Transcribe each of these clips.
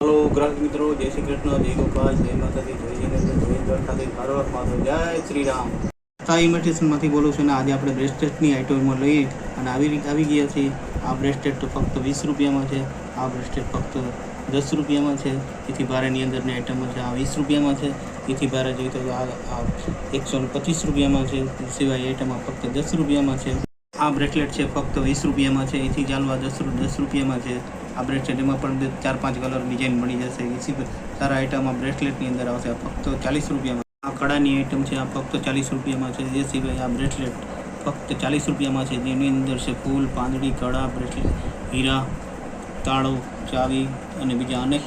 Hello ग्राहक मित्रों, जय श्री कृष्ण, जय गोपाल, जय माता दी, जय जिनेन्द्र, जय દ્વારકાથી હર હર મહાદેવ, જય શ્રી રામ। સાઈ ઇમિટેશનમાંથી બોલું છું ને આજે આપણે બ્રેસલેટની આઇટમો લઈએ અને આવી ગયા છીએ। આ બ્રેસલેટ ફક્ત 20 રૂપિયામાં છે। આ બ્રેસલેટ ફક્ત 10 રૂપિયામાં છે। એથી ભારેની અંદરની આઇટમો છે। આ 20 રૂપિયામાં છે। એથી ભારે જોઈએ તો આ 125 રૂપિયામાં છે। સિવાય આઇટમ ફક્ત 10 રૂપિયામાં છે। આ બ્રેસલેટ છે ફક્ત 20 રૂપિયામાં છે। એથી ચાલવા 10 રૂપિયામાં છે। આ બ્રેસલેટમાં પણ 4-5 કલર ડિઝાઇન મળી જશે। એસી સારા આઇટમ આ બ્રેસલેટની અંદર આવશે ફક્ત 40 રૂપિયામાં। આ કડાની આઇટમ છે, આ ફક્ત 40 રૂપિયામાં છે। એ સિવાય આ બ્રેસલેટ ફક્ત 40 રૂપિયામાં છે, જેની અંદર છે ફૂલ, પાંદડી, કડા, બ્રેસલેટ, હીરા, તાળો, ચાવી અને બીજા અનેક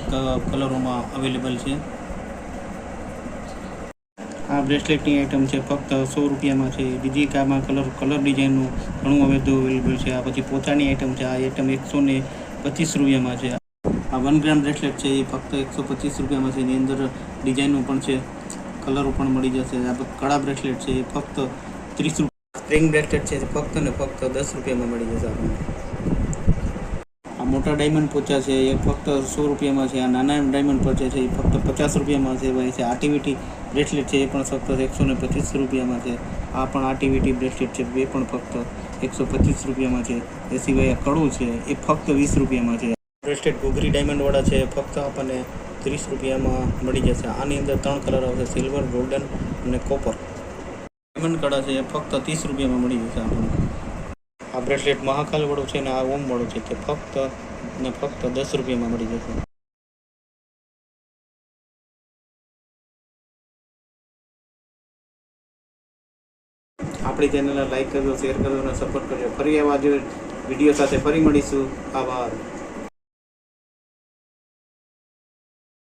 કલરોમાં અવેલેબલ છે। આ બ્રેસલેટની આઇટમ છે ફક્ત 100 રૂપિયામાં છે। બીજી આમાં કલર ડિઝાઇનનું ઘણું અવેલેબલ છે। આ પછી પોતાની આઇટમ છે। આ આઇટમ 125 રૂપિયામાં છે। આ 1 ગ્રામ બ્રેસલેટ છે એ ફક્ત 125 રૂપિયામાં છે। એની અંદર ડિઝાઇનનું પણ છે, કલરો પણ મળી જશે। આ કડા બ્રેસલેટ છે એ ફક્ત 30 રૂપિયા। સ્ટ્રિંગ બ્રેસલેટ છે ફક્ત ને ફક્ત 10 રૂપિયામાં મળી જશે આપણને। આ મોટા ડાયમંડ પોચા છે એ ફક્ત 100 રૂપિયામાં છે। આ નાના ડાયમંડ પોચા છે એ ફક્ત 50 રૂપિયામાં છે ભાઈ છે। આર્ટિવિટી બ્રેસલેટ છે એ પણ ફક્ત 125 રૂપિયામાં છે। આ પણ આર્ટિવિટી બ્રેસલેટ છે એ પણ ફક્ત 125 રૂપિયામાં છે। એ સિવાય આ કડું છે એ ફક્ત 20 રૂપિયામાં છે। બ્રેસલેટ ઘૂઘરી ડાયમંડવાળા છે ફક્ત આપણને 30 રૂપિયામાં મળી જશે। આની અંદર 3 કલર આવશે, સિલ્વર, ગોલ્ડન અને કોપર। ડાયમંડ કડા છે એ ફક્ત 30 રૂપિયામાં મળી જશે આપણને। આ બ્રેસલેટ મહાકાલ વાળું છે ને આ ઓમ વાળું છે તે ફક્ત 10 રૂપિયામાં મળી જશે। આપણી ચેનલને લાઈક કરજો, શેર કરજો અને સપોર્ટ કરજો। ફરી આવા જ વિડીયો સાથે ફરી મળીશું। આભાર।